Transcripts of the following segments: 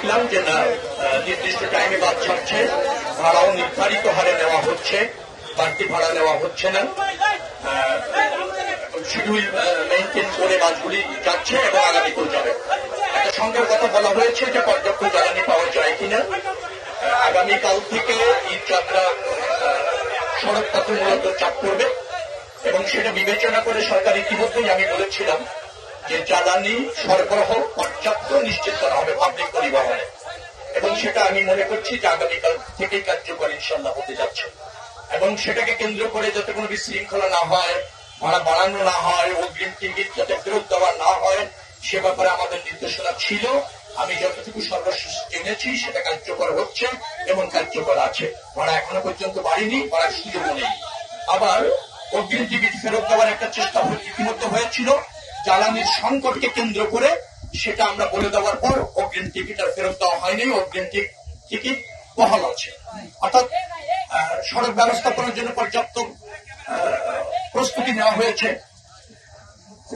দেখলাম যে না, নির্দিষ্ট টাইমে বাস ছাড়ছে, ভাড়াও নির্ধারিত হারে নেওয়া হচ্ছে, বাড়তি ভাড়া নেওয়া হচ্ছে না, শিডিউল মেনটেন করে বাসগুলি যাচ্ছে এবং আগামীতেও যাবে। একটা সঙ্গের কথা বলা হয়েছে যে পর্যাপ্ত জ্বালানি পাওয়া যায় কিনা। আগামীকাল থেকে ঈদ যাত্রা সড়ক পথে মূলত চাপ করবে এবং সেটা বিবেচনা করে সরকার ইতিমধ্যেই আমি বলেছিলাম যে জ্বালানি সরবরাহ পর্যাপ্ত নিশ্চিত করা হবে পাবলিক পরিবহনে, এবং সেটা আমি মনে করছি যে আগামীকাল থেকেই কার্যকর ইনশাল্লাহ হতে যাচ্ছে। এবং সেটাকে কেন্দ্র করে যাতে কোনো বিশৃঙ্খলা না হয়, ভাড়া বাড়ানো না হয়, অগ্রিম টিকিট যাতে ফেরত দেওয়া না হয়, সে ব্যাপারে আমাদের নির্দেশনা ছিল। আমি যতটুকু সর্বশেষ জেনেছি সেটা কার্যকর হচ্ছে এবং কার্যকর আছে। ভাড়া এখনো পর্যন্ত বাড়েনি, বাড়ার সুযোগও নেই। আবার অগ্রিম টিকিট ফেরত দেওয়ার একটা চেষ্টা ইতিমধ্যে হয়েছিল, জ্বালানির সংকটকে কেন্দ্র করে সেটা আমরা বলে দেওয়ার পর অগ্রিম টিকিট আর ফেরত দেওয়া হয়নি, অগ্রিম টিকিট বহাল আছে। অর্থাৎ সড়ক ব্যবস্থাপনার জন্য পর্যাপ্ত প্রস্তুতি নেওয়া হয়েছে।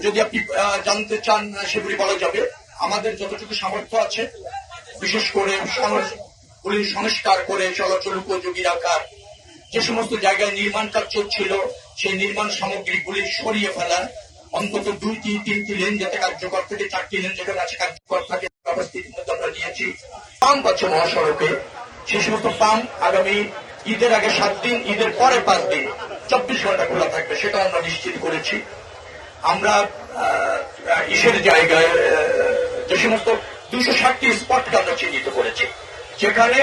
যদি আপনি জানতে চান সেগুলি বলা যাবে। আমাদের যতটুকু সামর্থ্য আছে, বিশেষ করে সংস্কার করে চলাচল উপযোগী রাখার, যে সমস্ত জায়গায় নির্মাণ কাজ চলছিল সেই নির্মাণ সামগ্রীগুলি সরিয়ে ফেলা, অন্তত 2-3টি লেন যাতে কার্যকর থেকে 4টি লেন যেখানে আছে কার্যকর থাকে ব্যবস্থা ইতিমধ্যে আমরা নিয়েছি। পাম্প আছে মহাসড়কে, সেই সমস্ত পাম্প আগামী ঈদের আগে 7 দিন, ঈদের পরে 5 দিন 24 ঘন্টা খোলা থাকবে, সেটা আমরা নিশ্চিত করেছি। আমরা ইসের জায়গায় যে সমস্ত 260টি স্পটকে আমরা চিহ্নিত করেছি যেখানে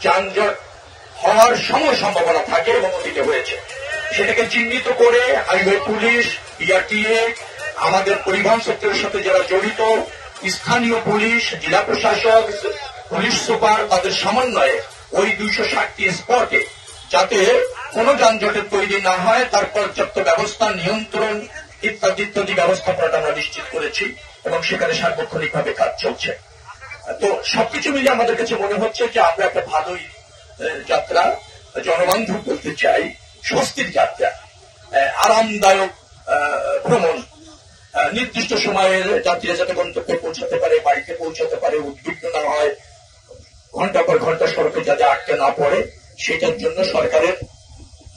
যানজট হওয়ার সম্ভাবনা থাকে এবং অতীতে হয়েছে, সেটাকে চিহ্নিত করে হাইওয়ে পুলিশ, বিআরটিএ, আমাদের পরিবহন সেক্টরের সাথে যারা জড়িত, স্থানীয় পুলিশ, জেলা প্রশাসক, পুলিশ সুপার, তাদের সমন্বয়ে ওই 260টি স্পটে যাতে কোনো যানজটের তৈরি না হয় তার পর্যাপ্ত ব্যবস্থা, নিয়ন্ত্রণ ইত্যাদি ব্যবস্থাপনাটা আমরা নিশ্চিত করেছি এবং সেখানে সার্বক্ষণিকভাবে কাজ চলছে। তো সবকিছু মিলে আমাদের কাছে মনে হচ্ছে যে আমরা একটা ভালোই যাত্রা, জনবান্ধব বলতে চাই, স্বস্তির যাত্রা, আরামদায়ক ভ্রমণ, নির্দিষ্ট সময়ের যাত্রীরা যাতে গন্তব্যে পৌঁছাতে পারে, বাড়িতে পৌঁছাতে পারে, উদ্বিগ্ন না হয়, ঘন্টা পর ঘন্টা সড়কে যাতে আটকে না পড়ে, সেটার জন্য সরকারের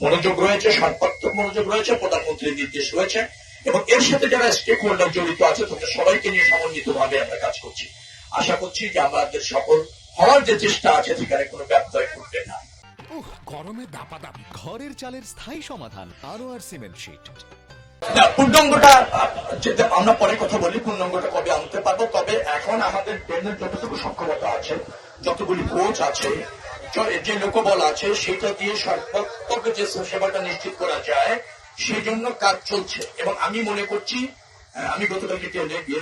মনোযোগ রয়েছে, সর্বাত্মক মনোযোগ রয়েছে, প্রধানমন্ত্রীর নির্দেশ রয়েছে এবং এর সাথে যারা স্টেক হোল্ডার জড়িত আছে তাদের সবাইকে নিয়ে সমন্বিতভাবে আমরা কাজ করছি। আশা করছি যে আমাদের সফল হওয়ার যে চেষ্টা আছে সেখানে কোনো ব্যত্যয় ঘটবে না। গরমে দাপাদাপি, ঘরের চালের স্থায়ী সমাধান আনোয়ার সিমেন্ট শীট। পূর্ণাঙ্গটা আমরা পরে কথা বলি, পূর্ণাঙ্গটা কবে আনতে পারবো। তবে এখন আমাদের ট্রেনের যতটুকু সক্ষমতা আছে, যতগুলি কোচ আছে, যে লোকবল আছে, সেটা দিয়ে সর্বাত্মক যে সেবাটা নিশ্চিত করা যায় সেই জন্য কাজ চলছে। এবং আমি মনে করছি, আমি গতকালকে ট্রেনে গিয়ে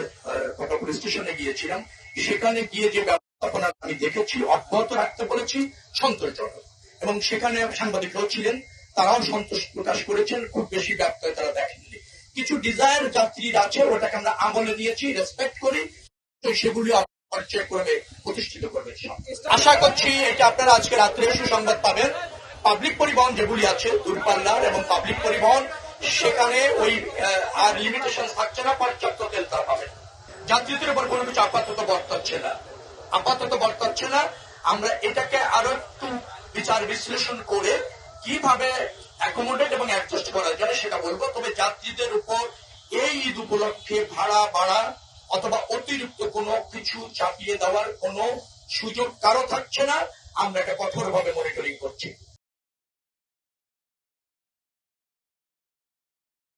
কটক স্টেশনে গিয়েছিলাম, সেখানে গিয়ে যে ব্যবস্থাপনা আমি দেখেছি অব্যাহত রাখতে বলেছি, সন্তোষজনক। এবং সেখানে সাংবাদিকরাও ছিলেন, তারাও সন্তোষ প্রকাশ করেছেন, খুব বেশি ব্যত্যয় তারা দেখেননি। কিছু ডিজায়ার যাত্রীর আছে, ওটাকে আমরা আমলে নিয়েছি, রেসপেক্ট করি, তো সেগুলি পর্যায়ক্রমে প্রতিষ্ঠিত করবে। আশা করছি এটা আপনারা আজকে রাত্রে সুসংবাদ পাবেন। পাবলিক পরিবহন যেগুলি আছে দূরপাল্লার এবং পাবলিক পরিবহন, সেখানে ওই আর লিমিটেশন থাকছে না, পর্যাপ্ত তেল তারা পাবেন। যাত্রীদের উপর কোনো কিছু আপাতত বর্তাচ্ছে না। আমরা এটাকে আরো একটু বিচার বিশ্লেষণ করে কিভাবে অ্যাকোমোডেট এবং অ্যাডজাস্ট করা যায় সেটা বলবো। তবে যাত্রীদের উপর এই ঈদ উপলক্ষে ভাড়া বাড়া অথবা অতিরিক্ত কোনো কিছু চাপিয়ে দেওয়ার কোনো সুযোগ কারো থাকছে না। আমরা এটা কঠোরভাবে মনিটরিং করছি।